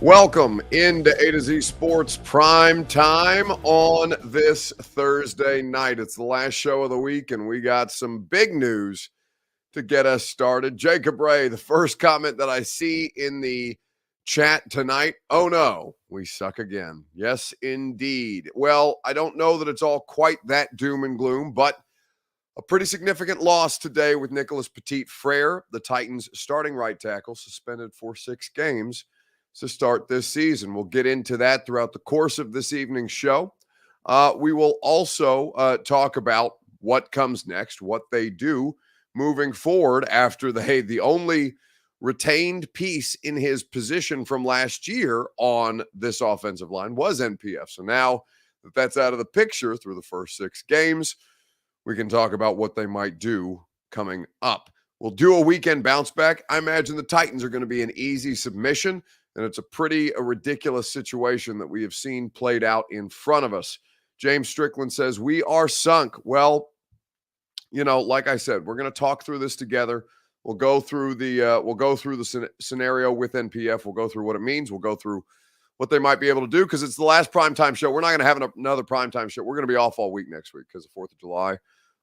Welcome into A to Z Sports Prime Time on this Thursday night. It's the last show of the week, and we got some big news to get us started. Jacob Ray, the first comment that I see in the chat tonight, oh no, we suck again. Yes, indeed. Well, I don't know that it's all quite that doom and gloom, but a pretty significant loss today with Nicholas Petit-Frere, the Titans' starting right tackle, suspended for 6 games to start this season. We'll get into that throughout the course of this evening's show. We will also talk about what comes next, what they do moving forward after the only retained piece in his position from last year on this offensive line was NPF. So now that that's out of the picture through the first 6 games, we can talk about what they might do coming up. We'll do a weekend bounce back. I imagine the Titans are going to be an easy submission, and it's a ridiculous situation that we have seen played out in front of us. James Strickland says, we are sunk. Well, like I said, we're going to talk through this together. We'll go through the scenario with NPF. We'll go through what it means. We'll go through what they might be able to do because it's the last primetime show. We're not going to have another primetime show. We're going to be off all week next week because of 4th of July.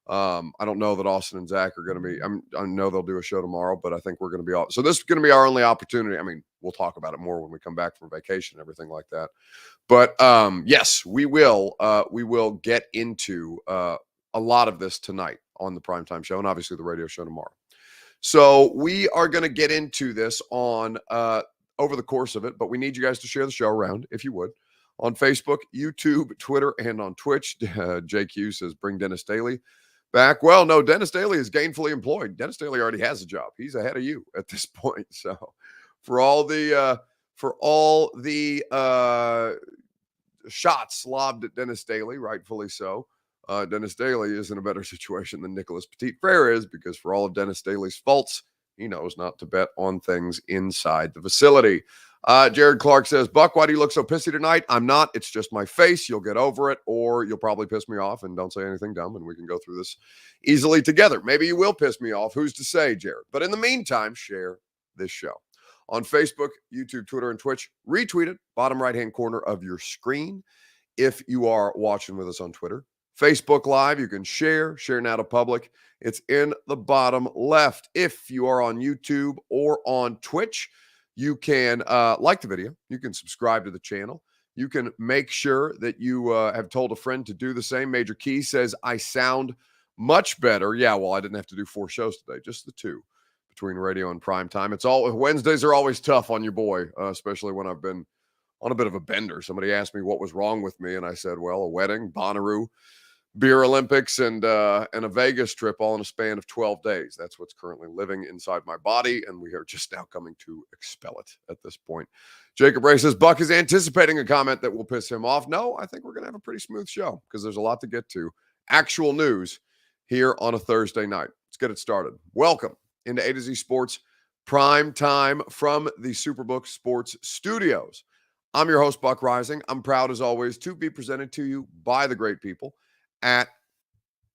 I don't know that Austin and Zach are going to be. I know they'll do a show tomorrow, but I think we're going to be off. So this is going to be our only opportunity. I mean, we'll talk about it more when we come back from vacation and everything like that. But yes, we will get into a lot of this tonight on the primetime show and obviously the radio show tomorrow. So we are going to get into this on over the course of it, but we need you guys to share the show around if you would. On Facebook, YouTube, Twitter, and on Twitch. JQ says, bring Dennis Daly back. Well, no, Dennis Daly is gainfully employed. Dennis Daly already has a job. He's ahead of you at this point. So for all the shots lobbed at Dennis Daly, rightfully so, Dennis Daly is in a better situation than Nicholas Petit-Frere is because for all of Dennis Daly's faults, he knows not to bet on things inside the facility. Jared Clark says, Buck, why do you look so pissy tonight? I'm not. It's just my face. You'll get over it, or you'll probably piss me off and don't say anything dumb, and we can go through this easily together. Maybe you will piss me off. Who's to say, Jared? But in the meantime, share this show. On Facebook, YouTube, Twitter, and Twitch, retweet it, bottom right-hand corner of your screen. If you are watching with us on Twitter, Facebook Live, you can share now to public. It's in the bottom left. If you are on YouTube or on Twitch, you can like the video. You can subscribe to the channel. You can make sure that you have told a friend to do the same. Major Key says, I sound much better. Yeah, well, I didn't have to do 4 shows today, just the 2 between radio and prime time. Wednesdays are always tough on your boy, especially when I've been on a bit of a bender. Somebody asked me what was wrong with me, and I said, well, a wedding, Bonnaroo, Beer Olympics, and a Vegas trip all in a span of 12 days. That's what's currently living inside my body, and we are just now coming to expel it at this point. Jacob Ray says, Buck is anticipating a comment that will piss him off. No, I think we're going to have a pretty smooth show because there's a lot to get to. Actual news here on a Thursday night. Let's get it started. Welcome into A to Z Sports Prime Time from the Superbook Sports Studios. I'm your host, Buck Rising. I'm proud, as always, to be presented to you by the great people at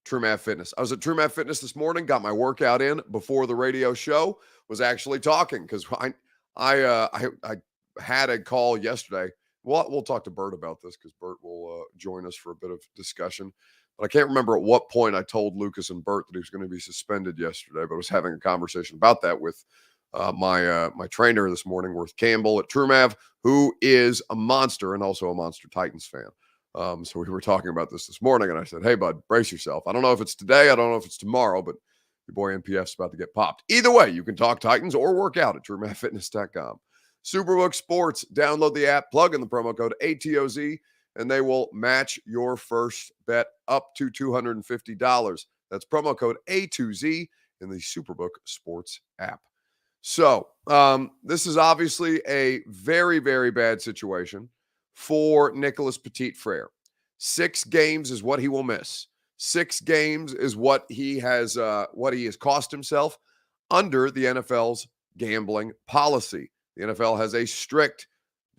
TrueMath Fitness. I was at TrueMath Fitness this morning, got my workout in before the radio show, was actually talking because I had a call yesterday. We'll talk to Bert about this because Bert will join us for a bit of discussion. But I can't remember at what point I told Lucas and Bert that he was going to be suspended yesterday, but I was having a conversation about that with my trainer this morning, Worth Campbell at TrueMath, who is a monster and also a Monster Titans fan. So we were talking about this morning, and I said, hey, bud, brace yourself. I don't know if it's today. I don't know if it's tomorrow, but your boy NPF's about to get popped. Either way, you can talk Titans or work out at TrueMathFitness.com. Superbook Sports, download the app, plug in the promo code ATOZ, and they will match your first bet up to $250. That's promo code A2Z in the Superbook Sports app. So this is obviously a very, very bad situation for Nicholas Petit-Frere. 6 games is what he will miss. 6 games is what he has cost himself under the NFL's gambling policy. The NFL has a strict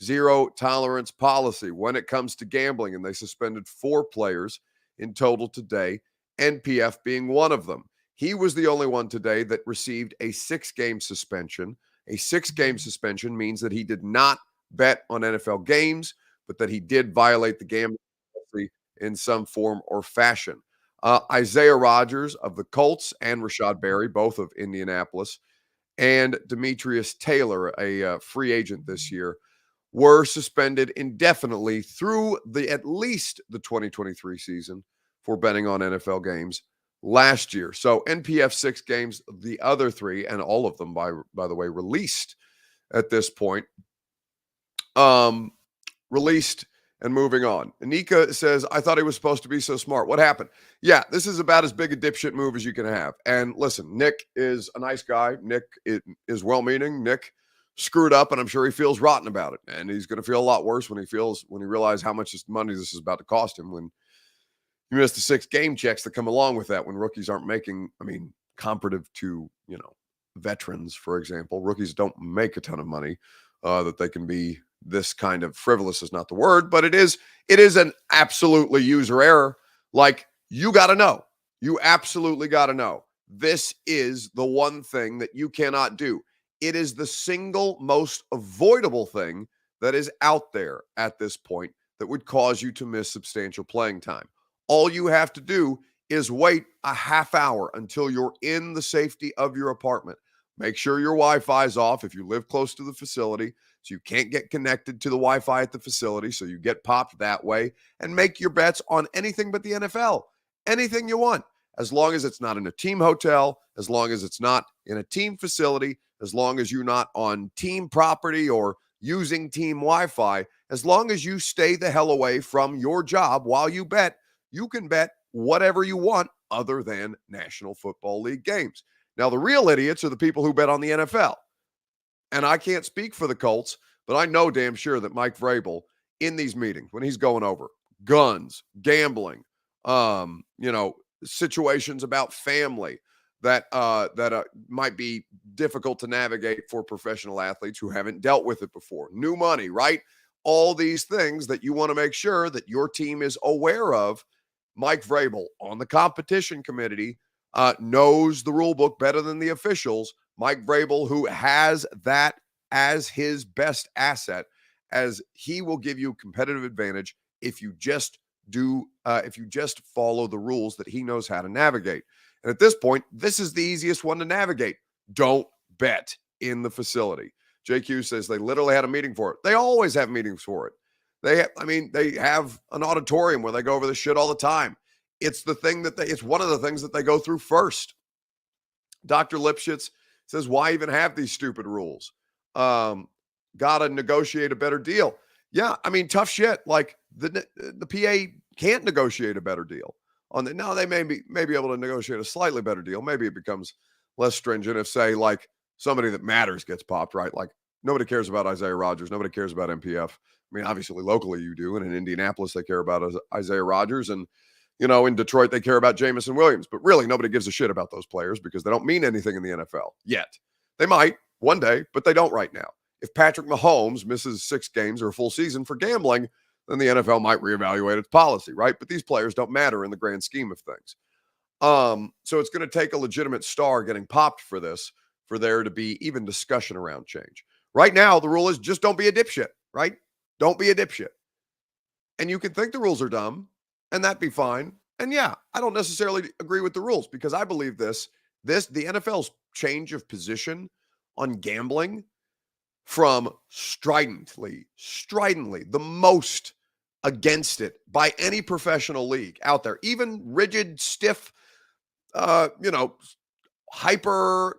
zero tolerance policy when it comes to gambling, and they suspended 4 players in total today, NPF being one of them. He was the only one today that received a 6-game suspension. A 6-game suspension means that he did not bet on NFL games, but that he did violate the gambling policy in some form or fashion. Isaiah Rodgers of the Colts and Rashad Berry, both of Indianapolis, and Demetrius Taylor, a free agent this year, were suspended indefinitely through at least the 2023 season for betting on NFL games last year. So NPF 6 games, the other 3, and all of them, by the way, released at this point. Released and moving on. Anika says, I thought he was supposed to be so smart. What happened? Yeah, this is about as big a dipshit move as you can have. And listen, Nick is a nice guy. Nick is well-meaning. Nick screwed up, and I'm sure he feels rotten about it. And he's going to feel a lot worse when he realizes how much money this is about to cost him when you miss the 6 game checks that come along with that when rookies aren't making, comparative to, veterans, for example. Rookies don't make a ton of money that they can be this kind of frivolous is not the word, but it is an absolutely user error. Like, you got to know. You absolutely got to know. This is the one thing that you cannot do. It is the single most avoidable thing that is out there at this point that would cause you to miss substantial playing time. All you have to do is wait a half hour until you're in the safety of your apartment. Make sure your Wi-Fi is off if you live close to the facility, so you can't get connected to the Wi-Fi at the facility, so you get popped that way, and make your bets on anything but the NFL. Anything you want, as long as it's not in a team hotel, as long as it's not in a team facility, as long as you're not on team property or using team Wi-Fi, as long as you stay the hell away from your job while you bet, you can bet whatever you want other than National Football League games. Now, the real idiots are the people who bet on the NFL. And I can't speak for the Colts, but I know damn sure that Mike Vrabel, in these meetings, when he's going over guns, gambling, situations about family that might be difficult to navigate for professional athletes who haven't dealt with it before. New money, right? All these things that you want to make sure that your team is aware of. Mike Vrabel on the competition committee knows the rule book better than the officials. Mike Vrabel, who has that as his best asset, as he will give you competitive advantage if you just follow the rules that he knows how to navigate. And at this point, this is the easiest one to navigate. Don't bet in the facility. JQ says they literally had a meeting for it. They always have meetings for it. They have an auditorium where they go over this shit all the time. It's it's one of the things that they go through first. Dr. Lipschitz says, why even have these stupid rules? Gotta negotiate a better deal. Yeah, tough shit. Like the PA can't negotiate a better deal. Now they may be able to negotiate a slightly better deal. Maybe it becomes less stringent if, say, like somebody that matters gets popped, right? Like nobody cares about Isaiah Rodgers. Nobody cares about MPF. Obviously locally you do. And in Indianapolis, they care about Isaiah Rodgers. And, in Detroit, they care about Jamison Williams. But really, nobody gives a shit about those players because they don't mean anything in the NFL yet. They might one day, but they don't right now. If Patrick Mahomes misses 6 games or a full season for gambling, then the NFL might reevaluate its policy, right? But these players don't matter in the grand scheme of things. So it's going to take a legitimate star getting popped for this for there to be even discussion around change. Right now, the rule is just don't be a dipshit, right? Don't be a dipshit. And you can think the rules are dumb, and that'd be fine. And yeah, I don't necessarily agree with the rules because I believe the NFL's change of position on gambling from stridently the most against it by any professional league out there, even rigid, stiff, hyper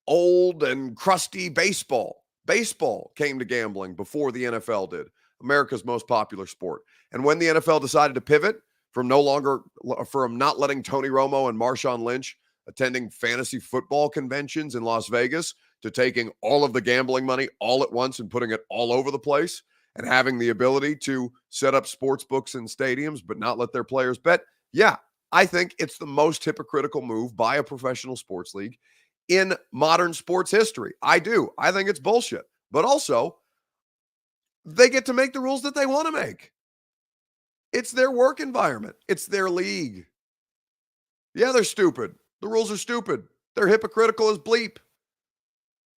old and crusty baseball. Baseball came to gambling before the NFL did, America's most popular sport. And when the NFL decided to pivot from not letting Tony Romo and Marshawn Lynch attending fantasy football conventions in Las Vegas to taking all of the gambling money all at once and putting it all over the place and having the ability to set up sports books in stadiums but not let their players bet. Yeah, I think it's the most hypocritical move by a professional sports league in modern sports history. I do. I think it's bullshit. But also, They get to make the rules that they want to make. It's their work environment. It's their league. Yeah, they're stupid. The rules are stupid. They're hypocritical as bleep.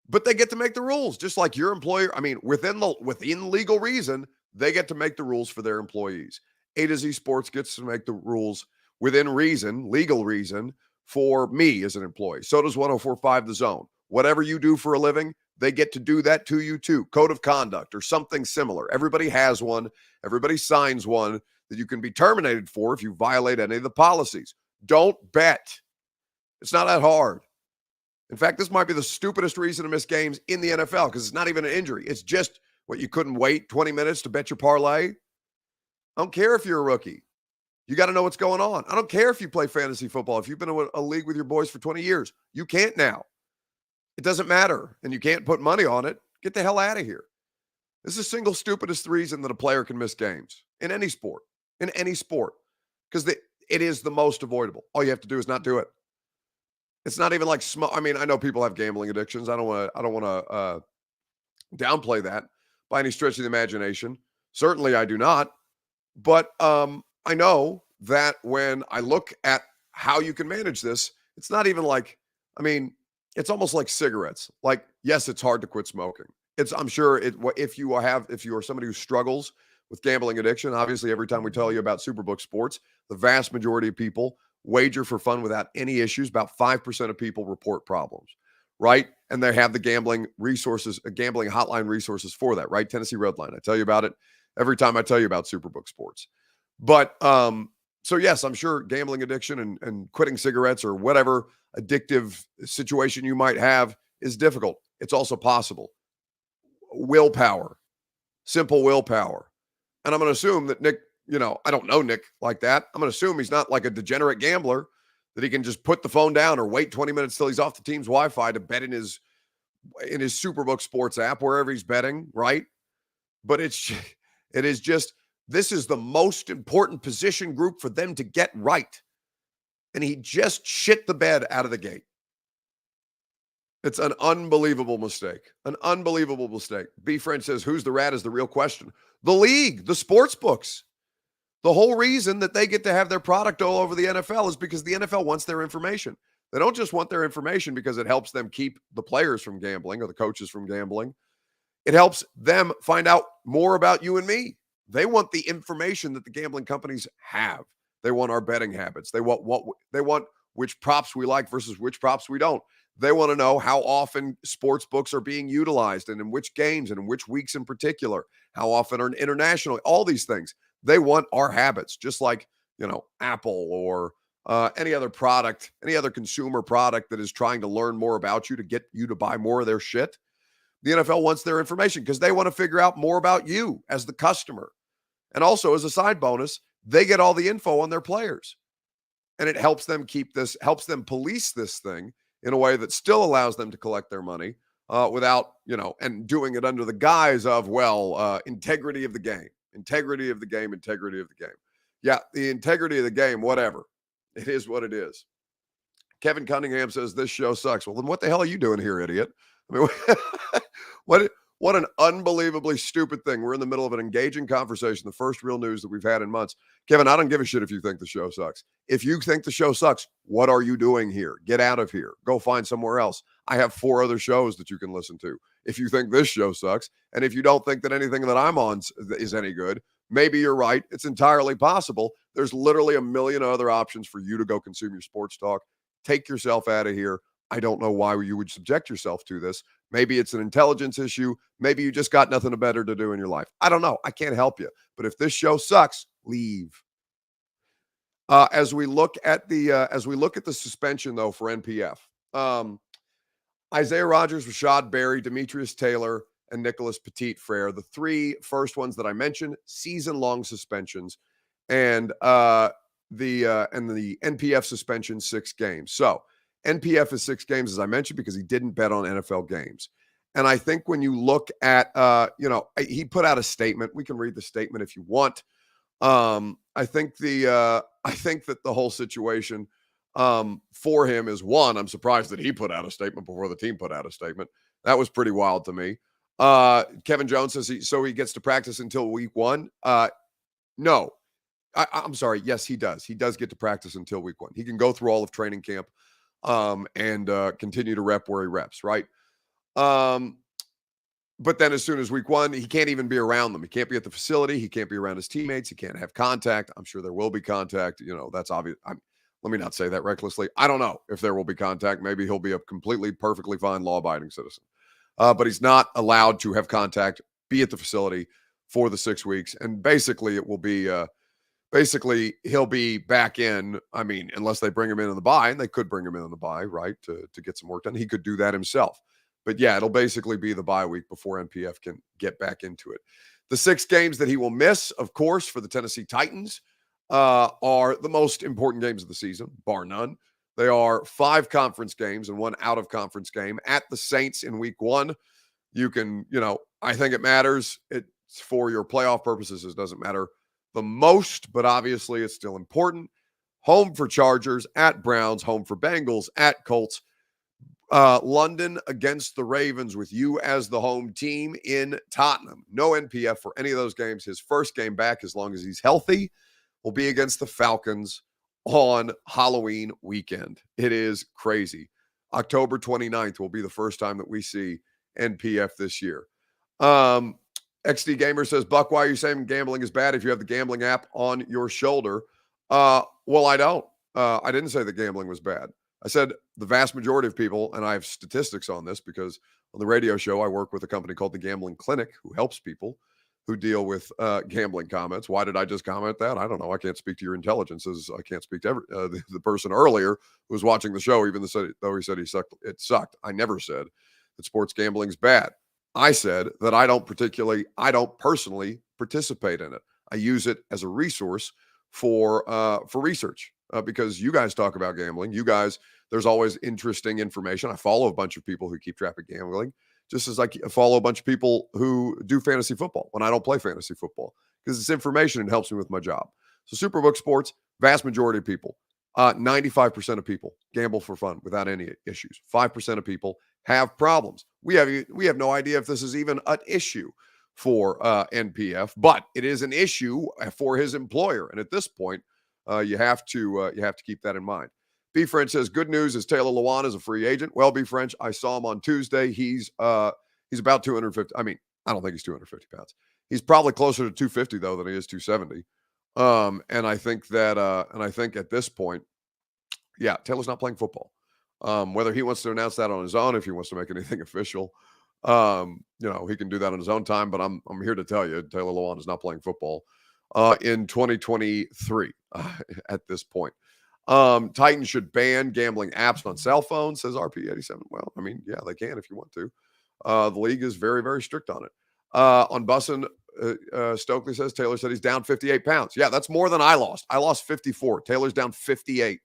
But they get to make the rules, just like your employer. I mean, within legal reason, they get to make the rules for their employees. A to Z Sports gets to make the rules within reason, legal reason, for me as an employee. So does 104.5 The Zone. Whatever you do for a living, they get to do that to you too. Code of conduct or something similar. Everybody has one. Everybody signs one that you can be terminated for if you violate any of the policies. Don't bet. It's not that hard. In fact, this might be the stupidest reason to miss games in the NFL because it's not even an injury. It's just what you couldn't wait 20 minutes to bet your parlay. I don't care if you're a rookie. You got to know what's going on. I don't care if you play fantasy football. If you've been in a league with your boys for 20 years, you can't now. It doesn't matter. And you can't put money on it. Get the hell out of here. This is the single stupidest reason that a player can miss games in any sport. In any sport. Because it is the most avoidable. All you have to do is not do it. It's not even like small. I mean, I know people have gambling addictions. I don't want to downplay that by any stretch of the imagination. Certainly, I do not. But I know that when I look at how you can manage this, it's not even like. I mean, it's almost like cigarettes. Like, yes, it's hard to quit smoking. I'm sure if you are somebody who struggles with gambling addiction. Obviously, every time we tell you about Superbook Sports, the vast majority of people wager for fun without any issues. About 5% of people report problems, right? And they have the gambling resources, gambling hotline resources for that, right? Tennessee Redline. I tell you about it every time I tell you about Superbook Sports. But so yes, I'm sure gambling addiction and quitting cigarettes or whatever addictive situation you might have is difficult. It's also possible. Willpower, simple willpower. And I'm going to assume that Nick, I don't know Nick like that. I'm going to assume he's not like a degenerate gambler that he can just put the phone down or wait 20 minutes till he's off the team's Wi-Fi to bet in his Superbook Sports app, wherever he's betting, right? But it is just, this is the most important position group for them to get right. And he just shit the bed out of the gate. It's an unbelievable mistake. An unbelievable mistake. B. French says, who's the rat is the real question. The league, the sports books. The whole reason that they get to have their product all over the NFL is because the NFL wants their information. They don't just want their information because it helps them keep the players from gambling or the coaches from gambling. It helps them find out more about you and me. They want the information that the gambling companies have. They want our betting habits. They want which props we like versus which props we don't. They want to know how often sports books are being utilized and in which games and in which weeks in particular, how often are internationally, all these things. They want our habits, just like, Apple or any other product, any other consumer product that is trying to learn more about you to get you to buy more of their shit. The NFL wants their information because they want to figure out more about you as the customer. And also, as a side bonus, they get all the info on their players. And it helps them helps them police this thing in a way that still allows them to collect their money without, and doing it under the guise of, integrity of the game. Integrity of the game. Yeah, the integrity of the game, whatever. It is what it is. Kevin Cunningham says, this show sucks. Well, then what the hell are you doing here, idiot? I mean, what an unbelievably stupid thing. We're in the middle of an engaging conversation, the first real news that we've had in months. Kevin, I don't give a shit if you think the show sucks. If you think the show sucks, what are you doing here? Get out of here. Go find somewhere else. I have 4 other shows that you can listen to. If you think this show sucks, and if you don't think that anything that I'm on is any good, maybe you're right. It's entirely possible. There's literally a million other options for you to go consume your sports talk. Take yourself out of here. I don't know why you would subject yourself to this. Maybe it's an intelligence issue. Maybe you just got nothing better to do in your life. I don't know. I can't help you. But if this show sucks, leave. As we look at the suspension though for NPF, Isaiah Rodgers, Rashad Berry, Demetrius Taylor, and Nicholas Petit-Frere, the 3 first ones that I mentioned, season-long suspensions, and the NPF suspension 6 games. So NPF is 6 games, as I mentioned, because he didn't bet on NFL games. And I think when you look at, he put out a statement. We can read the statement if you want. I think that the whole situation for him is, one, I'm surprised that he put out a statement before the team put out a statement. That was pretty wild to me. Kevin Jones says he gets to practice until week 1. No, I'm sorry. Yes, he does. He does get to practice until week 1. He can go through all of training camp, and continue to rep where he reps, right? Um, but then as soon as week 1, he can't even be around them. He can't be at the facility. He can't be around his teammates. He can't have contact. I'm sure there will be contact. That's obvious. Let me not say that recklessly. I don't know if there will be contact. Maybe he'll be a completely, perfectly fine, law-abiding citizen. But he's not allowed to have contact, be at the facility for the 6 weeks. And basically, it will be he'll be back in. I mean, unless they bring him in on the bye, and they could bring him in on the bye, right, to get some work done. He could do that himself. But yeah, it'll basically be the bye week before NPF can get back into it. The 6 games that he will miss, of course, for the Tennessee Titans, are the most important games of the season, bar none. They are 5 conference games and 1 out-of-conference game at the Saints in week 1. I think it matters. It's for your playoff purposes. It doesn't matter the most, but obviously it's still important. Home for Chargers, at Browns, home for Bengals, at Colts. London against the Ravens with you as the home team in Tottenham. No NPF for any of those games. His first game back, as long as he's healthy, will be against the Falcons on Halloween weekend. It is crazy. October 29th will be the first time that we see NPF this year. XD Gamer says, Buck, why are you saying gambling is bad if you have the gambling app on your shoulder? Well, I don't. I didn't say that gambling was bad. I said the vast majority of people, and I have statistics on this because on the radio show, I work with a company called the Gambling Clinic who helps people who deal with gambling comments. Why did I just comment that? I don't know. I can't speak to your intelligences. I can't speak to the person earlier who was watching the show, even though he said it sucked. I never said that sports gambling is bad. I said that I don't personally participate in it. I use it as a resource for research because you guys talk about gambling. There's always interesting information. I follow a bunch of people who keep track of gambling, just as I follow a bunch of people who do fantasy football when I don't play fantasy football because it's information and helps me with my job. So Superbook Sports, vast majority of people, 95% of people gamble for fun without any issues. 5% of people have problems. We have no idea if this is even an issue for NPF, but it is an issue for his employer. And at this point, you have to keep that in mind. B French says, good news is Taylor Lewan is a free agent. Well, B French, I saw him on Tuesday. He's about 250. I mean, I don't think he's 250 pounds. He's probably closer to 250 though than he is 270. And I think at this point, yeah, Taylor's not playing football. Whether he wants to announce that on his own, if he wants to make anything official, he can do that on his own time. But I'm here to tell you, Taylor Lewan is not playing football in 2023 at this point. Titans should ban gambling apps on cell phones, says RP87. Well, I mean, yeah, they can if you want to. The league is very, very strict on it. On Bussin, Stokely says Taylor said he's down 58 pounds. Yeah, that's more than I lost. I lost 54. Taylor's down 58.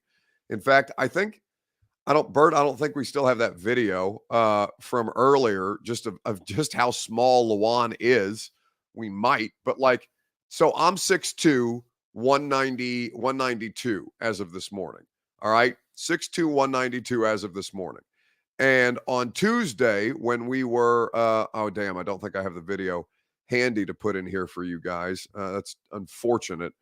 In fact, I don't think we still have that video from earlier just of just how small Lewan is. We might, but so I'm 6'2", 192 as of this morning. All right. 6'2", 192 as of this morning. And on Tuesday, when we were, I don't think I have the video handy to put in here for you guys. That's unfortunate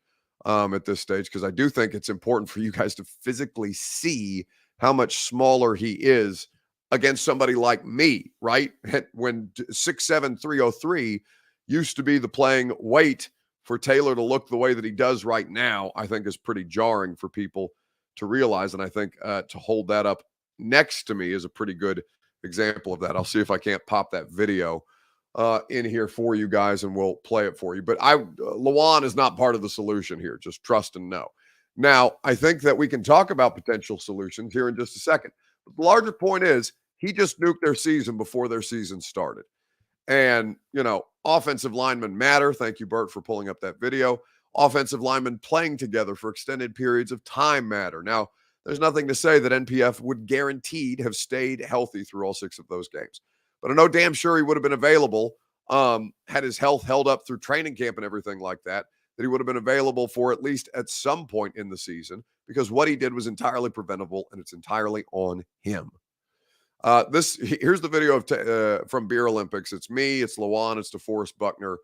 at this stage, because I do think it's important for you guys to physically see how much smaller he is against somebody like me, right? When 6'7", 303 used to be the playing weight, for Taylor to look the way that he does right now, I think is pretty jarring for people to realize. And I think to hold that up next to me is a pretty good example of that. I'll see if I can't pop that video in here for you guys, and we'll play it for you. But Lewan is not part of the solution here. Just trust and know. Now, I think that we can talk about potential solutions here in just a second. But the larger point is he just nuked their season before their season started. And, offensive linemen matter. Thank you, Bert, for pulling up that video. Offensive linemen playing together for extended periods of time matter. Now, there's nothing to say that NPF would guaranteed have stayed healthy through all 6 of those games. But I know damn sure he would have been available had his health held up through training camp and everything like that he would have been available for at least at some point in the season, because what he did was entirely preventable and it's entirely on him. Here's the video of from Beer Olympics. It's me, it's Lawan, it's DeForest Buckner.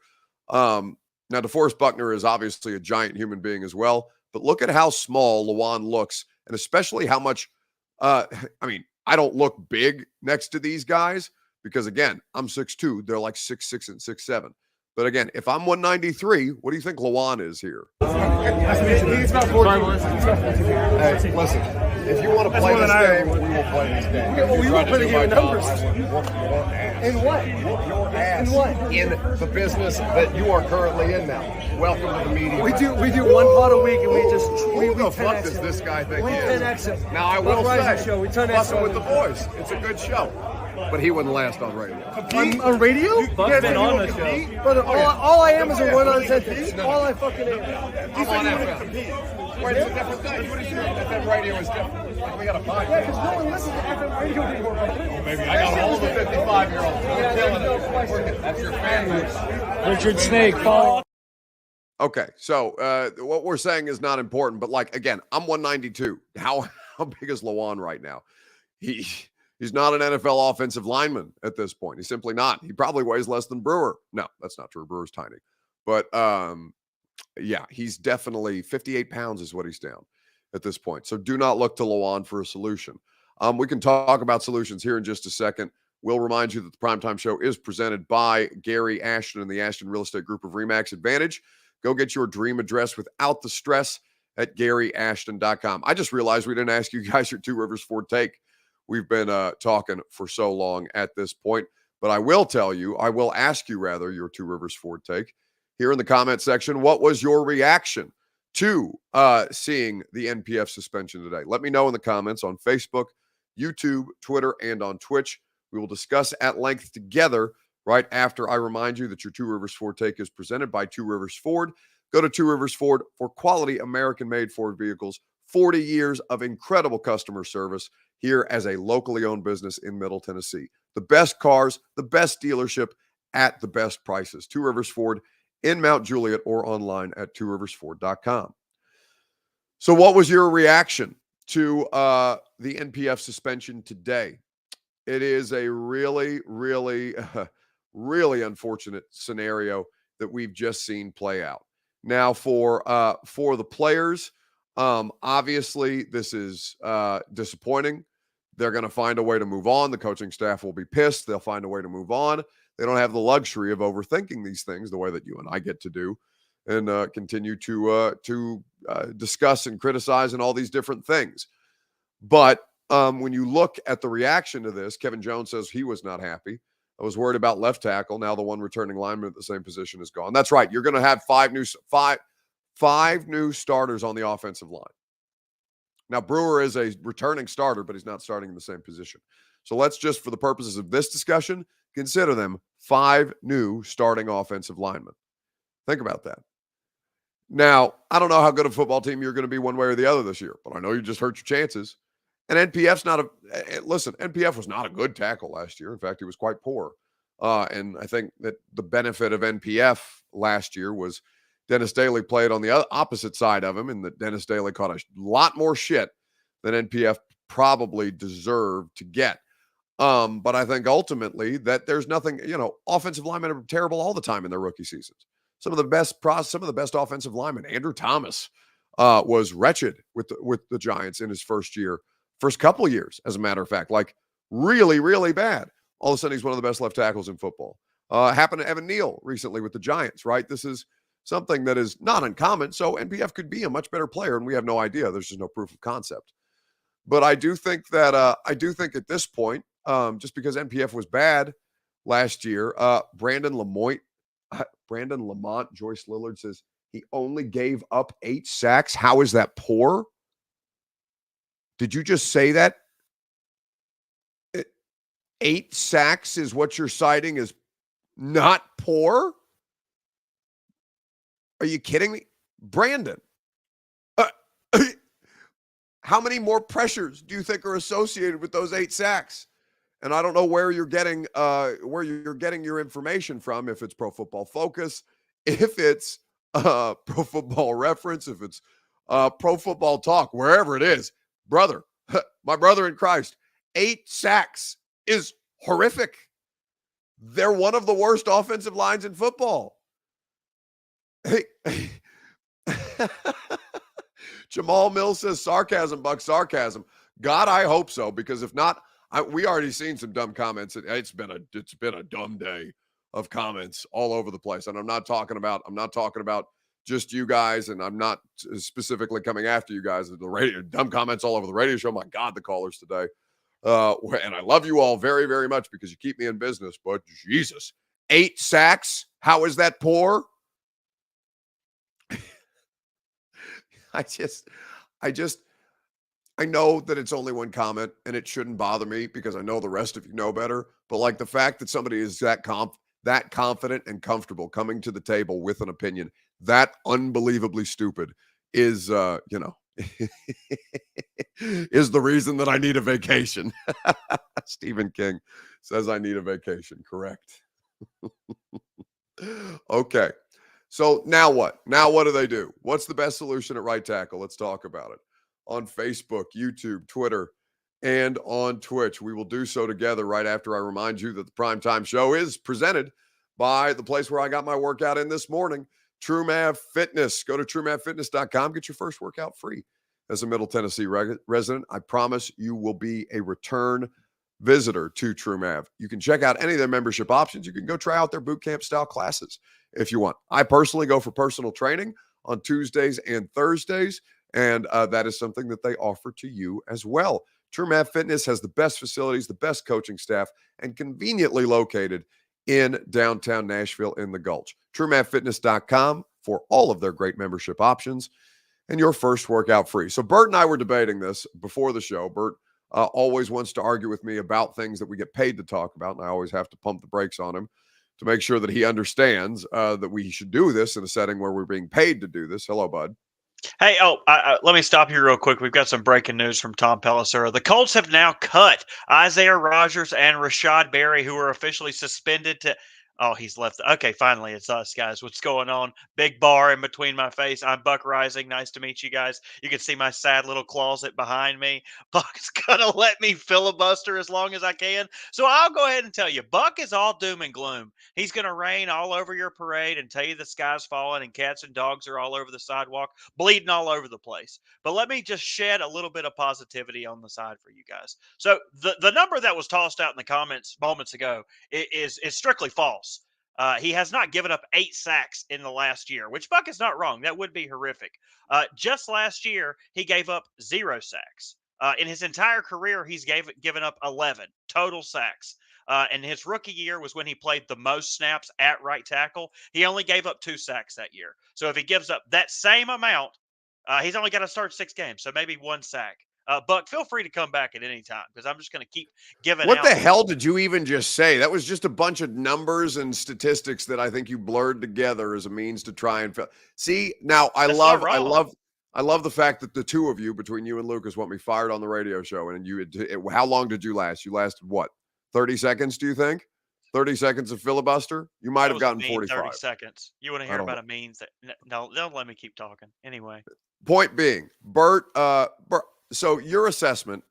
Now DeForest Buckner is obviously a giant human being as well, but look at how small Lawan looks, and especially how much. I mean, I don't look big next to these guys because again, I'm 6'2", they're like 6'6" and 6'7". But again, if I'm 193, what do you think Lawan is here? He's about 40. Hey, listen, if you want to play this game, we will play this game. We will play the game in numbers. In what? Your ass. In what? In the business that you are currently in now. Welcome to the media. We do one pot a week, and we just Who the fuck does this guy think we he is? 10x it. Now I will say, show. We 10x Bussin' with the Boys. It's a good show, but he wouldn't last on radio. On radio? You've been on the show. Brother, all I am is a 1 on 10. All I fucking am. I'm on FM. Wait, it's a different thing. What is your FM radio is different. We got a podcast. Yeah, because no one listens to FM radio anymore, brother. Maybe I got all the 55-year-olds. Killing it. That's your fan base. Richard Snake, Paul. Okay, so what we're saying is not important, but like again, I'm 192. How big is Lawan right now? He's not an NFL offensive lineman at this point. He's simply not. He probably weighs less than Brewer. No, that's not true. Brewer's tiny, but yeah, he's definitely 58 pounds is what he's down at this point. So do not look to Lawan for a solution. We can talk about solutions here in just a second. We'll remind you that the Primetime Show is presented by Gary Ashton and the Ashton Real Estate Group of RE/MAX Advantage. Go get your dream address without the stress at GaryAshton.com. I just realized we didn't ask you guys your Two Rivers Ford take. We've been talking for so long at this point, but I will ask you rather your Two Rivers Ford take here in the comment section. What was your reaction to seeing the NPF suspension today? Let me know in the comments on Facebook, YouTube, Twitter, and on Twitch. We will discuss at length together right after I remind you that your Two Rivers Ford take is presented by Two Rivers Ford. Go to Two Rivers Ford for quality American-made Ford vehicles. 40 years of incredible customer service here as a locally owned business in Middle Tennessee. The best cars, the best dealership at the best prices. Two Rivers Ford in Mount Juliet or online at tworiversford.com. So what was your reaction to the NPF suspension today? It is a really, really, really unfortunate scenario that we've just seen play out. Now for the players, obviously this is disappointing. They're going to find a way to move on. The coaching staff will be pissed. They'll find a way to move on. They don't have the luxury of overthinking these things the way that you and I get to do and continue to discuss and criticize and all these different things. But when you look at the reaction to this, Kevin Jones says he was not happy. I was worried about left tackle. Now the one returning lineman at the same position is gone. That's right. You're going to have five new starters on the offensive line. Now, Brewer is a returning starter, but he's not starting in the same position. So let's just, for the purposes of this discussion, consider them 5 new starting offensive linemen. Think about that. Now, I don't know how good a football team you're going to be one way or the other this year, but I know you just hurt your chances. And NPF was not a good tackle last year. In fact, he was quite poor. And I think that the benefit of NPF last year was Dennis Daly played on the opposite side of him, and that Dennis Daly caught a lot more shit than NPF probably deserved to get. But I think ultimately that there's nothing, offensive linemen are terrible all the time in their rookie seasons. Some of the best offensive linemen, Andrew Thomas, was wretched with the Giants in his first couple of years, as a matter of fact, like really, really bad. All of a sudden, he's one of the best left tackles in football. Happened to Evan Neal recently with the Giants, right? This is something that is not uncommon. So NPF could be a much better player, and we have no idea. There's just no proof of concept. But I do think that at this point, just because NPF was bad last year, Brandon Lamont, Joyce Lillard says he only gave up 8 sacks. How is that poor? Did you just say that? 8 sacks is what you're citing as not poor? Are you kidding me? Brandon, how many more pressures do you think are associated with those 8 sacks? And I don't know where you're getting your information from, if it's Pro Football Focus, if it's Pro Football Reference, if it's Pro Football Talk, wherever it is. Brother, my brother in Christ, 8 sacks is horrific. They're one of the worst offensive lines in football. Hey, Jamal Mills says sarcasm, Buck, sarcasm. God, I hope so, because if not, we already seen some dumb comments. It's been a dumb day of comments all over the place, and I'm not talking about just you guys, and I'm not specifically coming after you guys. The radio dumb comments all over the radio show. My God, the callers today. And I love you all very, very much because you keep me in business. But Jesus, 8 sacks. How is that poor? I know that it's only one comment and it shouldn't bother me because I know the rest of you know better. But like the fact that somebody is that confident and comfortable coming to the table with an opinion that unbelievably stupid is, is the reason that I need a vacation. Stephen King says I need a vacation. Correct. Okay. So now what? Now what do they do? What's the best solution at right tackle? Let's talk about it. On Facebook, YouTube, Twitter, and on Twitch. We will do so together right after I remind you that the Primetime Show is presented by the place where I got my workout in this morning, TrueMav Fitness. Go to TrueMavFitness.com. Get your first workout free. As a Middle Tennessee resident, I promise you will be a return visitor to TrueMav. You can check out any of their membership options. You can go try out their boot camp style classes if you want. I personally go for personal training on Tuesdays and Thursdays, and that is something that they offer to you as well. TrueMav Fitness has the best facilities, the best coaching staff, and conveniently located in downtown Nashville in the Gulch. TrueMavFitness.com for all of their great membership options and your first workout free. So Bert and I were debating this before the show. Bert always wants to argue with me about things that we get paid to talk about, and I always have to pump the brakes on him to make sure that he understands that we should do this in a setting where we're being paid to do this. Hello, bud. Hey, let me stop you real quick. We've got some breaking news from Tom Pelissero. The Colts have now cut Isaiah Rodgers and Rashad Berry, who are officially suspended to – oh, he's left. Okay, finally, it's us, guys. What's going on? Big bar in between my face. I'm Buck Rising. Nice to meet you guys. You can see my sad little closet behind me. Buck's going to let me filibuster as long as I can. So I'll go ahead and tell you, Buck is all doom and gloom. He's going to rain all over your parade and tell you the sky's falling and cats and dogs are all over the sidewalk, bleeding all over the place. But let me just shed a little bit of positivity on the side for you guys. So the number that was tossed out in the comments moments ago is strictly false. He has not given up 8 sacks in the last year, which Buck is not wrong. That would be horrific. Just last year, he gave up 0 sacks. In his entire career, he's given up 11 total sacks. And his rookie year was when he played the most snaps at right tackle. He only gave up 2 sacks that year. So if he gives up that same amount, he's only got to start 6 games. So maybe 1 sack. Buck, feel free to come back at any time because I'm just going to keep giving What out. the hell did you even just say? That was just a bunch of numbers and statistics that I think you blurred together as a means to try and see. Now I love the fact that the two of you, between you and Lucas, want me fired on the radio show. And how long did you last? You lasted what? 30 seconds? Do you think 30 seconds of filibuster? You might have gotten 45. 30 seconds. You want to hear about a means that no, don't let me keep talking anyway. Point being, Bert, so your assessment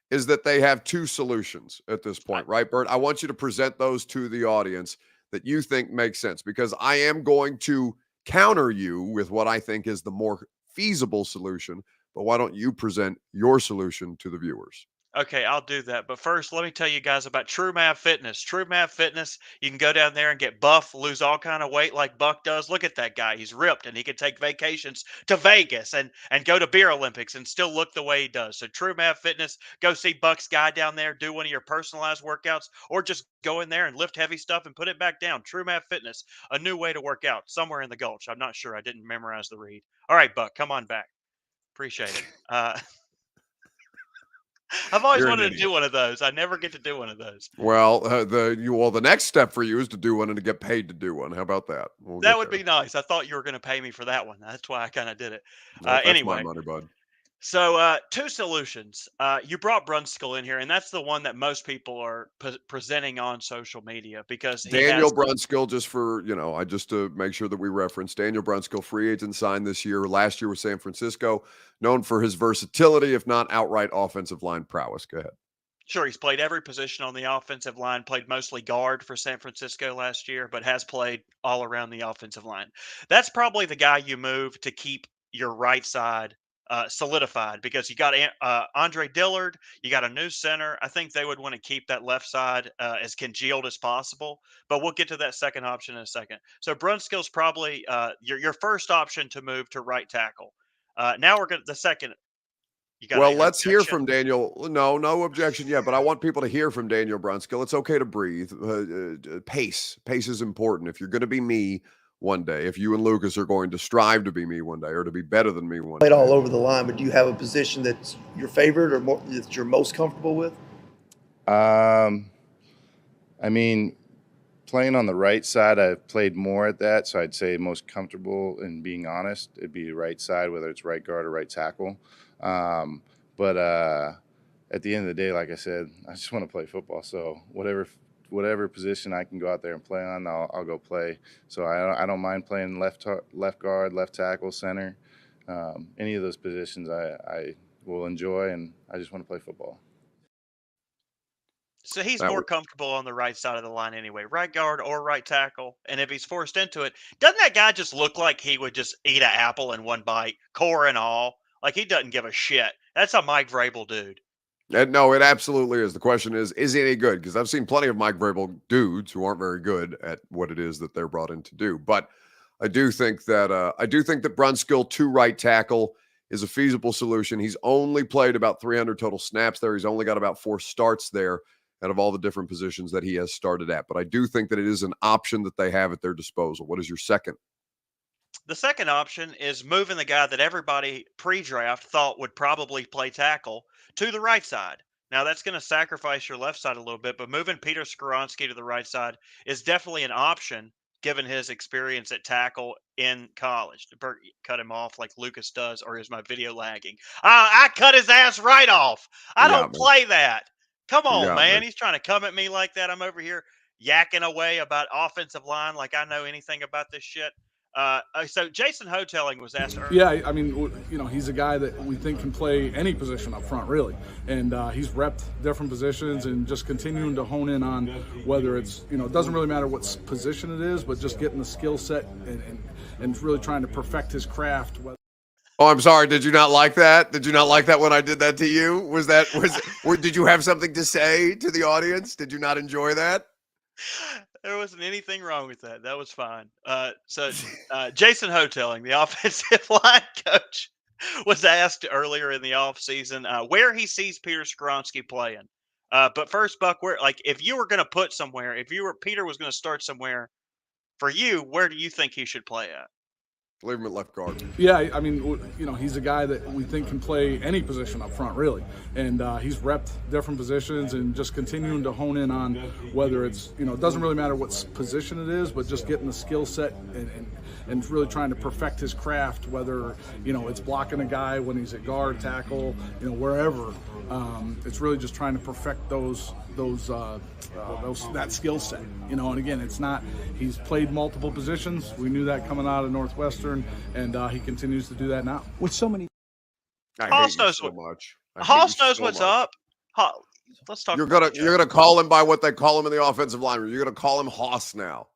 is that they have 2 solutions at this point, right, Bert? I want you to present those to the audience that you think makes sense, because I am going to counter you with what I think is the more feasible solution. But why don't you present your solution to the viewers? Okay, I'll do that. But first, let me tell you guys about TrueMav Fitness. TrueMav Fitness, you can go down there and get buff, lose all kind of weight like Buck does. Look at that guy. He's ripped, and he can take vacations to Vegas and go to Beer Olympics and still look the way he does. So TrueMav Fitness, go see Buck's guy down there, do one of your personalized workouts, or just go in there and lift heavy stuff and put it back down. TrueMav Fitness, a new way to work out somewhere in the Gulch. I'm not sure. I didn't memorize the read. All right, Buck, come on back. Appreciate it. I've always wanted to do one of those. I never get to do one of those. Well, the next step for you is to do one and to get paid to do one. How about that? That would be nice. I thought you were going to pay me for that one. That's why I kind of did it. That's anyway, my money, bud. So 2 solutions. You brought Brunskill in here, and that's the one that most people are presenting on social media because Daniel Brunskill, just for, just to make sure that we reference Daniel Brunskill, free agent signed this year. Last year with San Francisco, known for his versatility, if not outright offensive line prowess. Go ahead. Sure, he's played every position on the offensive line, played mostly guard for San Francisco last year, but has played all around the offensive line. That's probably the guy you move to keep your right side solidified because you got Andre Dillard, you got a new center. I think they would want to keep that left side as congealed as possible, but we'll get to that second option in a second. So Brunskill's probably your first option to move to right tackle. Now we're going to the second. You got Well, an let's hear objection? from Daniel. No objection yet, but I want people to hear from Daniel Brunskill. It's okay to breathe. Pace is important. If you're going to be me one day, if you and Lucas are going to strive to be me one day or to be better than me one Played day. all over the line, but do you have a position that's your favorite or more, that you're most comfortable with? I mean, playing on the right side, I've played more at that, so I'd say most comfortable in being honest, it'd be right side, whether it's right guard or right tackle. But at the end of the day, like I said, I just want to play football. So whatever position I can go out there and play on, I'll go play. So I don't mind playing left guard, left tackle, center. Any of those positions I will enjoy, and I just want to play football. So he's That more was, comfortable on the right side of the line anyway, right guard or right tackle. And if he's forced into it, doesn't that guy just look like he would just eat an apple in one bite, core and all? Like he doesn't give a shit. That's a Mike Vrabel dude. and no, it absolutely is. The question is he any good? Because I've seen plenty of Mike Vrabel dudes who aren't very good at what it is that they're brought in to do. But I do think that Brunskill to right tackle is a feasible solution. He's only played about 300 total snaps there. He's only got about 4 starts there out of all the different positions that he has started at. But I do think that it is an option that they have at their disposal. What is your second? The second option is moving the guy that everybody pre-draft thought would probably play tackle to the right side. Now that's going to sacrifice your left side a little bit, but moving Peter Skoronski to the right side is definitely an option given his experience at tackle in college. Bert cut him off like Lucas does, or is my video lagging? I cut his ass right off. I You don't got me. play that. Come You on, got me. man. He's trying to come at me like that. I'm over here yakking away about offensive line like I know anything about this shit. So Jason Hotelling was asked earlier. Yeah, I mean, he's a guy that we think can play any position up front, really. And he's repped different positions and just continuing to hone in on whether it's, it doesn't really matter what position it is, but just getting the skill set and really trying to perfect his craft. Oh, I'm sorry. Did you not like that? Did you not like that when I did that to you? Did you have something to say to the audience? Did you not enjoy that? There wasn't anything wrong with that. That was fine. So Jason Hotelling, the offensive line coach, was asked earlier in the offseason where he sees Peter Skoronski playing. But first, Buck, if you were going to put somewhere, Peter was going to start somewhere for you, where do you think he should play at? Leave him at left guard. Yeah, I mean, he's a guy that we think can play any position up front, really. And he's repped different positions and just continuing to hone in on whether it's, it doesn't really matter what position it is, but just getting the skill set and really trying to perfect his craft, whether, it's blocking a guy when he's at guard, tackle, wherever. It's really just trying to perfect that skill set, and again, it's not, he's played multiple positions. We knew that coming out of Northwestern, and he continues to do that now. With so many. Hoss knows what's up. Let's talk. You're gonna call him by what they call him in the offensive line. You're gonna call him Hoss now.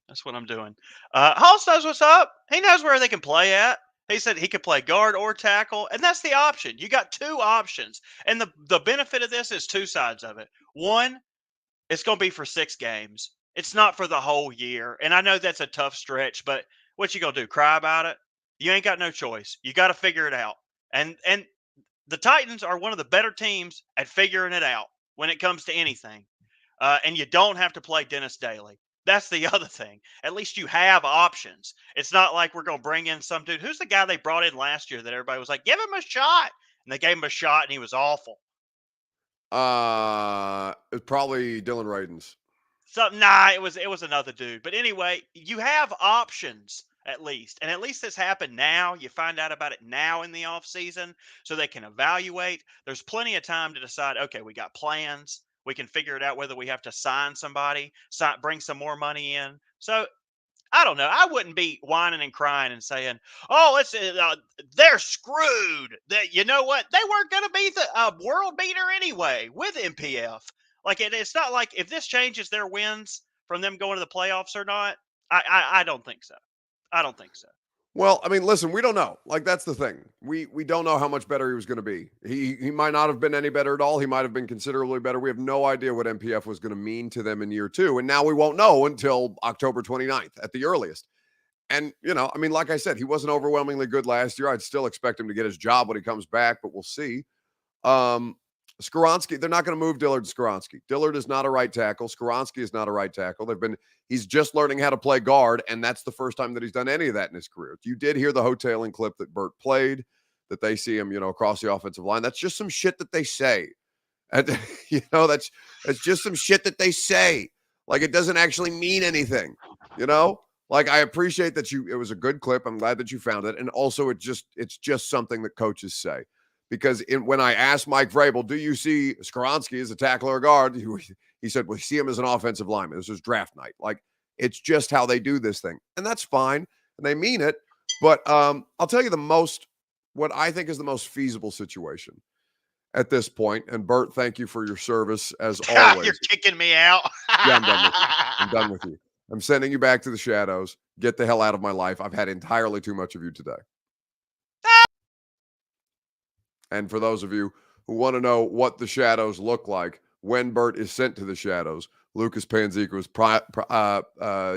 That's what I'm doing. Hoss knows what's up. He knows where they can play at. He said he could play guard or tackle, and that's the option. You got 2 options. And the benefit of this is 2 sides of it. One, it's going to be for 6 games. It's not for the whole year. And I know that's a tough stretch, but what you going to do, cry about it? You ain't got no choice. You got to figure it out. And the Titans are one of the better teams at figuring it out when it comes to anything. And you don't have to play Dennis Daly. That's the other thing. At least you have options. It's not like we're going to bring in some dude. Who's the guy they brought in last year that everybody was like, give him a shot? And they gave him a shot and he was awful. It's probably Dylan Radens. It was another dude. But anyway, you have options at least. And at least this happened now. You find out about it now in the offseason so they can evaluate. There's plenty of time to decide, okay, we got plans. We can figure it out whether we have to sign somebody, bring some more money in. So I don't know. I wouldn't be whining and crying and saying, "Oh, they're screwed." That you know what? They weren't going to be the world beater anyway with MPF. Like it's not like if this changes their wins from them going to the playoffs or not. I don't think so. I don't think so. Well, I mean, listen, we don't know. Like that's the thing. We don't know how much better he was going to be. He might not have been any better at all. He might have been considerably better. We have no idea what MPF was going to mean to them in year 2, and now we won't know until October 29th at the earliest. And, I mean, like I said, he wasn't overwhelmingly good last year. I'd still expect him to get his job when he comes back, but we'll see. Skoronski, they're not going to move Dillard to Skoronski. Dillard is not a right tackle. Skoronski is not a right tackle. He's just learning how to play guard, and that's the first time that he's done any of that in his career. You did hear the Hoteling clip that Burt played, that they see him, across the offensive line. That's just some shit that they say. And, that's just some shit that they say. Like, it doesn't actually mean anything, Like, I appreciate that it was a good clip. I'm glad that you found it. And also it's just something that coaches say. Because when I asked Mike Vrabel, do you see Skoronski as a tackle or guard? He said, we see him as an offensive lineman. This is draft night. Like, it's just how they do this thing. And that's fine. And they mean it. But I'll tell you what I think is the most feasible situation at this point. And Bert, thank you for your service as always. You're kicking me out. Yeah, I'm done with you. I'm sending you back to the shadows. Get the hell out of my life. I've had entirely too much of you today. And for those of you who want to know what the shadows look like when Bert is sent to the shadows, Lucas Panzica was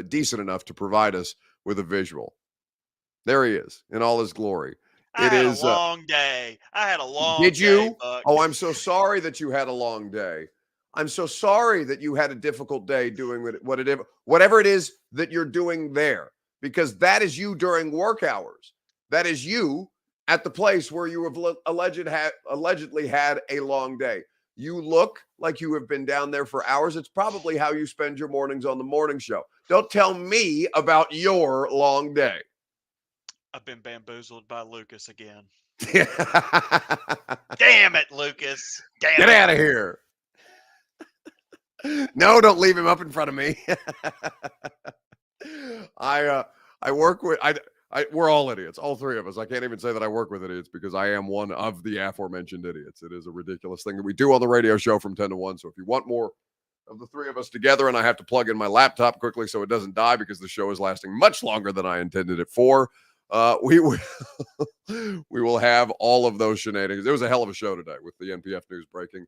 decent enough to provide us with a visual. There he is in all his glory. I had a long day. I had a long day. Did you? Day, Buck. Oh, I'm so sorry that you had a long day. I'm so sorry that you had a difficult day doing whatever it is that you're doing there, because that is you during work hours. That is you at the place where you have allegedly had a long day. You look like you have been down there for hours. It's probably how you spend your mornings on the morning show. Don't tell me about your long day. I've been bamboozled by Lucas again. Damn it, Lucas. Get out of here. No, don't leave him up in front of me. I work with we're all idiots, all three of us. I can't even say that I work with idiots because I am one of the aforementioned idiots. It is a ridiculous thing that we do on the radio show from 10 to 1. So if you want more of the three of us together, and I have to plug in my laptop quickly so it doesn't die because the show is lasting much longer than I intended it for, we will have all of those shenanigans. It was a hell of a show today with the NPF news breaking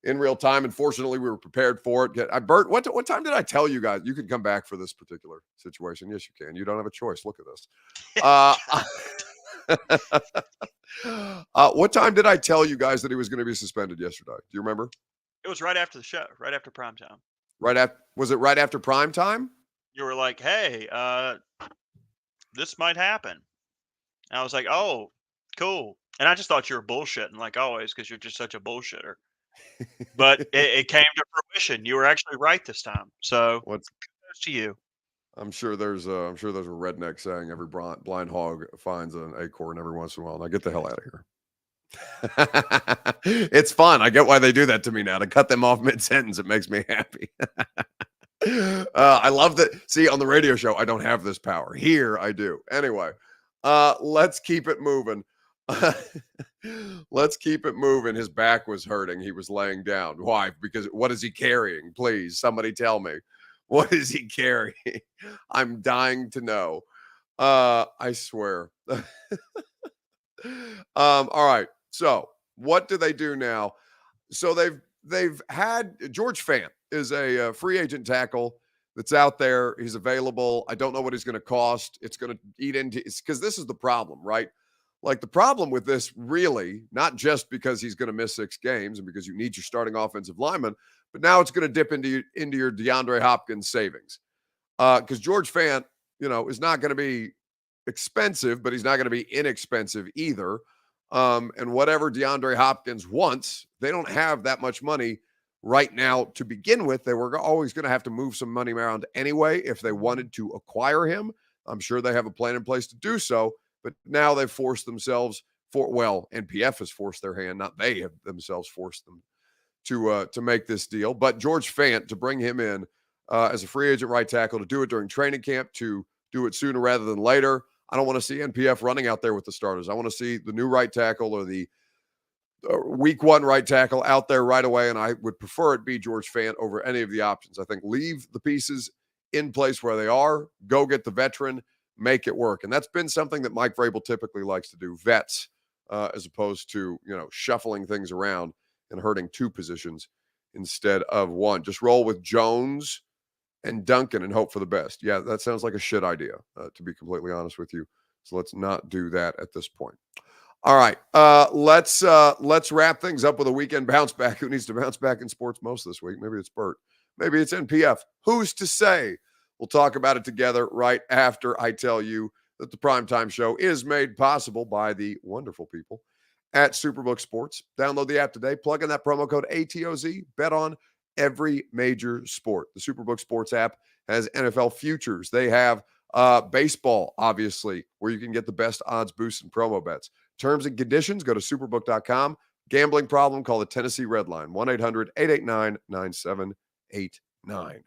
in real time. And fortunately, we were prepared for it. Bert, what time did I tell you guys you could come back for this particular situation? Yes, you can. You don't have a choice. Look at this. What time did I tell you guys that he was going to be suspended yesterday? Do you remember? It was right after the show, right after prime time. Was it right after prime time? You were like, hey, this might happen. And I was like, oh, cool. And I just thought you were bullshitting like always because you're just such a bullshitter. But it came to fruition. You were actually right this time. So kudos to you. I'm sure there's a redneck saying every blind hog finds an acorn every once in a while. Now get the hell out of here. It's fun. I get why they do that to me now, to cut them off mid-sentence. It makes me happy. I love that. See, on the radio show, I don't have this power. Here, I do. Anyway, let's keep it moving. Let's keep it moving. His back was hurting. He was laying down. Why? Because what is he carrying? Please, somebody tell me. What is he carrying? I'm dying to know. I swear. All right. So what do they do now? So they've had George Fant is a free agent tackle that's out there. He's available. I don't know what he's going to cost. It's going to eat into, because this is the problem, right? Like the problem with this really, not just because he's going to miss 6 games and because you need your starting offensive lineman, but now it's going to dip into your DeAndre Hopkins savings. Because George Fant, is not going to be expensive, but he's not going to be inexpensive either. And whatever DeAndre Hopkins wants, they don't have that much money right now to begin with. They were always going to have to move some money around anyway if they wanted to acquire him. I'm sure they have a plan in place to do so. But now they've forced themselves NPF has forced their hand, not they have themselves forced them to make this deal. But George Fant, to bring him in, as a free agent right tackle, to do it during training camp, to do it sooner rather than later. I don't want to see NPF running out there with the starters. I want to see the new right tackle or the week one right tackle out there right away, and I would prefer it be George Fant over any of the options. I think leave the pieces in place where they are, go get the veteran, make it work. And that's been something that Mike Vrabel typically likes to do, vets, as opposed to, shuffling things around and hurting two positions instead of one. Just roll with Jones and Duncan and hope for the best. Yeah, that sounds like a shit idea, to be completely honest with you. So let's not do that at this point. All right, let's wrap things up with a weekend bounce back. Who needs to bounce back in sports most this week? Maybe it's Bert. Maybe it's NPF. Who's to say? We'll talk about it together right after I tell you that the Primetime Show is made possible by the wonderful people at Superbook Sports. Download the app today. Plug in that promo code ATOZ. Bet on every major sport. The Superbook Sports app has NFL futures. They have baseball, obviously, where you can get the best odds boosts and promo bets. Terms and conditions, go to superbook.com. Gambling problem, call the Tennessee Red Line, 1-800-889-9789.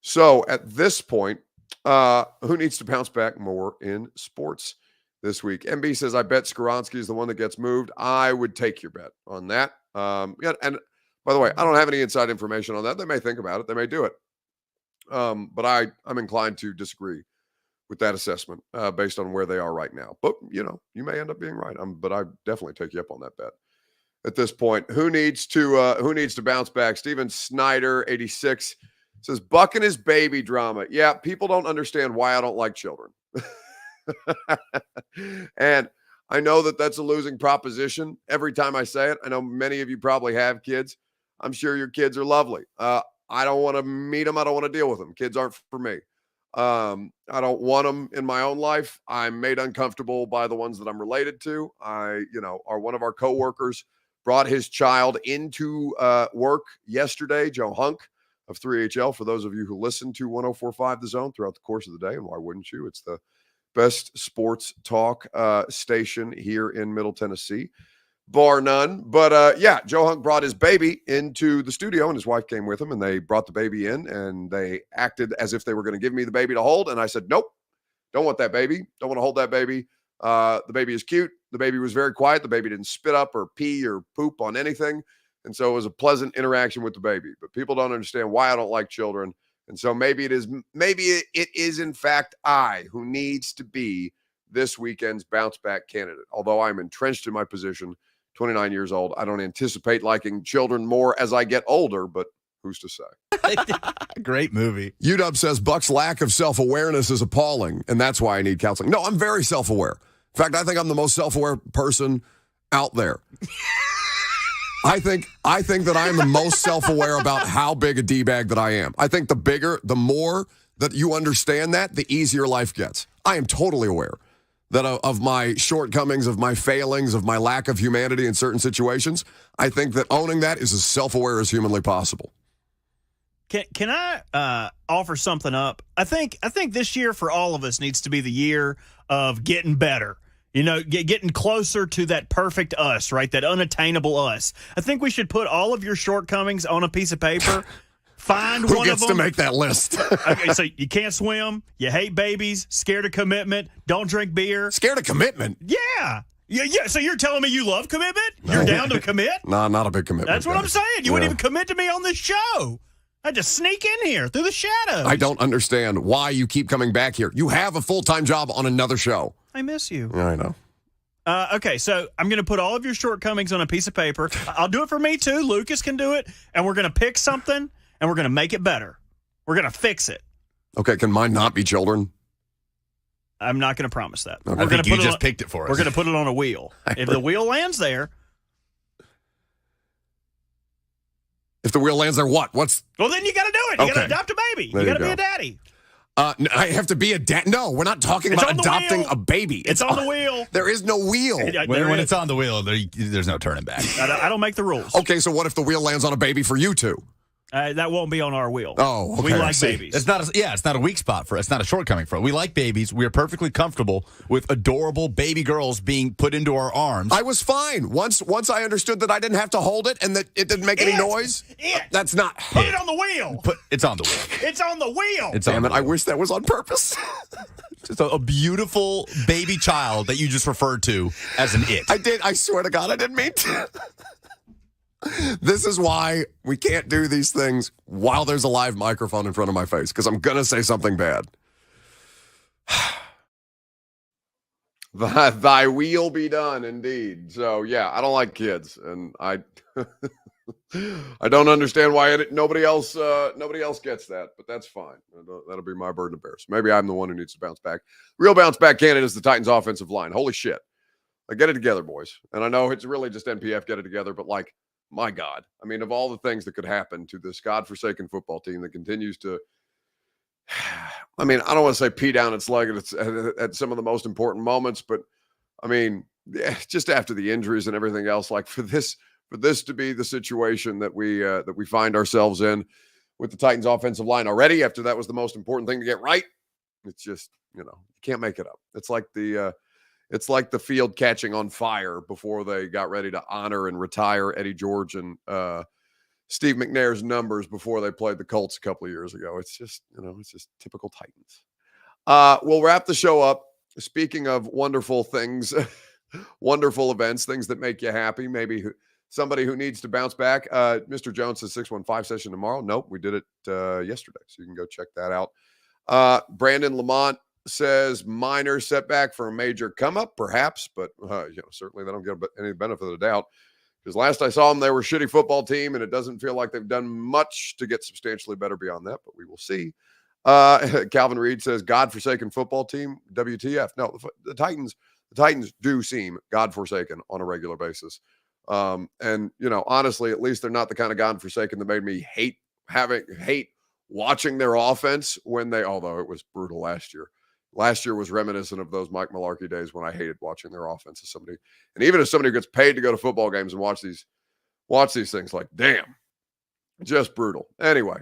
So at this point, who needs to bounce back more in sports this week? MB says, I bet Skoronski is the one that gets moved. I would take your bet on that. And by the way, I don't have any inside information on that. They may think about it. They may do it. But I'm inclined to disagree with that assessment based on where they are right now. But, you may end up being right. But I definitely take you up on that bet. At this point, who needs to bounce back? Steven Snyder, 86, says, Buck and his baby drama. Yeah, people don't understand why I don't like children. And I know that that's a losing proposition every time I say it. I know many of you probably have kids. I'm sure your kids are lovely. I don't want to meet them. I don't want to deal with them. Kids aren't for me. I don't want them in my own life. I'm made uncomfortable by the ones that I'm related to. One of our coworkers brought his child into work yesterday, Joe Hunk of 3HL. For those of you who listen to 104.5 The Zone throughout the course of the day, and why wouldn't you? It's the best sports talk station here in Middle Tennessee, bar none. But Joe Hunk brought his baby into the studio, and his wife came with him, and they brought the baby in, and they acted as if they were going to give me the baby to hold. And I said, nope, don't want that baby. Don't want to hold that baby. The baby is cute. The baby was very quiet. The baby didn't spit up or pee or poop on anything. And so it was a pleasant interaction with the baby. But people don't understand why I don't like children. And so maybe it is in fact I who needs to be this weekend's bounce back candidate. Although I'm entrenched in my position, 29 years old, I don't anticipate liking children more as I get older, but who's to say? Great movie. UW says Buck's lack of self-awareness is appalling, and that's why I need counseling. No, I'm very self-aware. In fact, I think I'm the most self-aware person out there. I think that I am the most self-aware about how big a D-bag that I am. I think the more that you understand that, the easier life gets. I am totally aware that of my shortcomings, of my failings, of my lack of humanity in certain situations. I think that owning that is as self-aware as humanly possible. Can I offer something up? I think this year for all of us needs to be the year of getting better. Getting closer to that perfect us, right? That unattainable us. I think we should put all of your shortcomings on a piece of paper. Find one of them. Who gets to make that list? Okay, so you can't swim. You hate babies. Scared of commitment. Don't drink beer. Scared of commitment? Yeah. So you're telling me you love commitment? No. You're down to commit? No, not a big commitment. That's what I'm saying. You wouldn't even commit to me on this show. I just sneak in here through the shadows. I don't understand why you keep coming back here. You have a full-time job on another show. I miss you. Yeah, I know. Okay, so I'm going to put all of your shortcomings on a piece of paper. I'll do it for me, too. Lucas can do it. And we're going to pick something, and we're going to make it better. We're going to fix it. Okay, can mine not be children? I'm not going to promise that. Okay. We're going to you just picked it for us. We're going to put it on a wheel. If the wheel lands there. If the wheel lands there, what? Well, then you got to do it. You got to adopt a baby. You got to be a daddy. I have to be a dad. No, we're not talking about adopting a baby. It's on the wheel. There is no wheel. When it's on the wheel, there's no turning back. I don't make the rules. Okay, so what if the wheel lands on a baby for you two? That won't be on our wheel. Oh, okay. We like See, babies. It's not a weak spot for us. It's not a shortcoming for us. We like babies. We are perfectly comfortable with adorable baby girls being put into our arms. I was fine once I understood that I didn't have to hold it and that it didn't make any noise. That's not. Put it on the wheel. It's on the wheel. It's on the wheel. Damn it! I wish that was on purpose. Just a beautiful baby child that you just referred to as an it. I did. I swear to God, I didn't mean to. This is why we can't do these things while there's a live microphone in front of my face, because I'm going to say something bad. Thy will be done, indeed. So, yeah, I don't like kids, and I don't understand why nobody else gets that, but that's fine. That'll be my burden to bear. So maybe I'm the one who needs to bounce back. Real bounce back candidate is the Titans offensive line. Holy shit. Get it together, boys. And I know it's really just NPF get it together, but like, my God, I mean, of all the things that could happen to this godforsaken football team that continues to, I mean, I don't want to say pee down its leg at some of the most important moments, but I mean, just after the injuries and everything else, like for this to be the situation that we find ourselves in with the Titans offensive line already, after that was the most important thing to get right, it's just, you can't make it up. It's like the field catching on fire before they got ready to honor and retire Eddie George and Steve McNair's numbers before they played the Colts a couple of years ago. It's just, it's just typical Titans. We'll wrap the show up. Speaking of wonderful things, wonderful events, things that make you happy, maybe somebody who needs to bounce back. Mr. Jones says 615 session tomorrow. Nope, we did it yesterday, so you can go check that out. Brandon Lamont says minor setback for a major come up, perhaps, but certainly they don't get any benefit of the doubt, because last I saw them, they were a shitty football team, and it doesn't feel like they've done much to get substantially better beyond that, but we will see. Calvin Reed says godforsaken football team. WTF? No, the Titans do seem godforsaken on a regular basis, and honestly, at least they're not the kind of godforsaken that made me hate watching their offense although it was brutal last year. Last year was reminiscent of those Mike Mularkey days when I hated watching their offense as somebody. And even as somebody who gets paid to go to football games and watch these things, like, damn, just brutal. Anyway,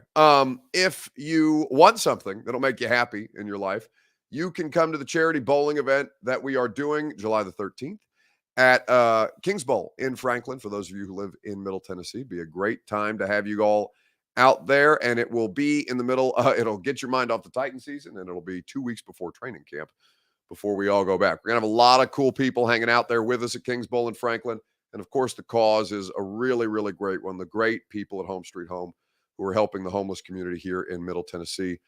if you want something that'll make you happy in your life, you can come to the charity bowling event that we are doing July the 13th at Kings Bowl in Franklin. For those of you who live in Middle Tennessee, be a great time to have you all out there, and it will be in the middle. It'll get your mind off the Titan season, and it'll be 2 weeks before training camp, before we all go back. We're gonna have a lot of cool people hanging out there with us at Kings Bowl in Franklin, and of course, the cause is a really, really great one. The great people at Home Street Home who are helping the homeless community here in Middle Tennessee.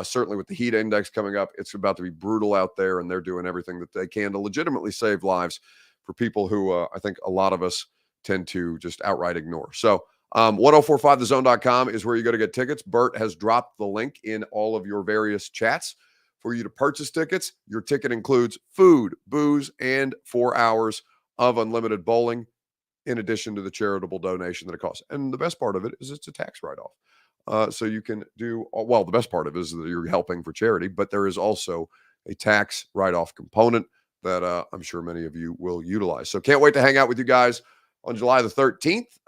Certainly, with the heat index coming up, it's about to be brutal out there, and they're doing everything that they can to legitimately save lives for people who I think a lot of us tend to just outright ignore. So. 1045thezone.com is where you go to get tickets. Bert has dropped the link in all of your various chats for you to purchase tickets. Your ticket includes food, booze, and 4 hours of unlimited bowling, in addition to the charitable donation that it costs. And the best part of it is it's a tax write-off. So you can do, well, the best part of it is that you're helping for charity, but there is also a tax write-off component that I'm sure many of you will utilize. So can't wait to hang out with you guys on July the 13th.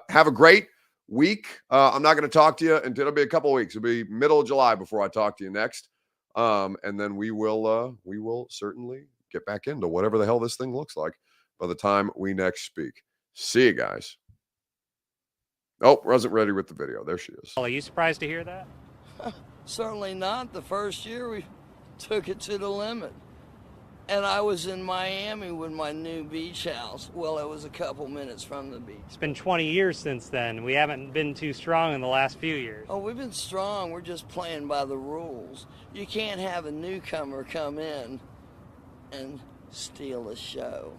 Have a great week. I'm not going to talk to you until it'll be a couple of weeks. It'll be middle of July before I talk to you next. And then we will certainly get back into whatever the hell this thing looks like by the time we next speak. See you guys. Oh, wasn't ready with the video. There she is. Are you surprised to hear that? Certainly not. The first year we took it to the limit. And I was in Miami with my new beach house. Well, it was a couple minutes from the beach. It's been 20 years since then. We haven't been too strong in the last few years. Oh, we've been strong. We're just playing by the rules. You can't have a newcomer come in and steal a show.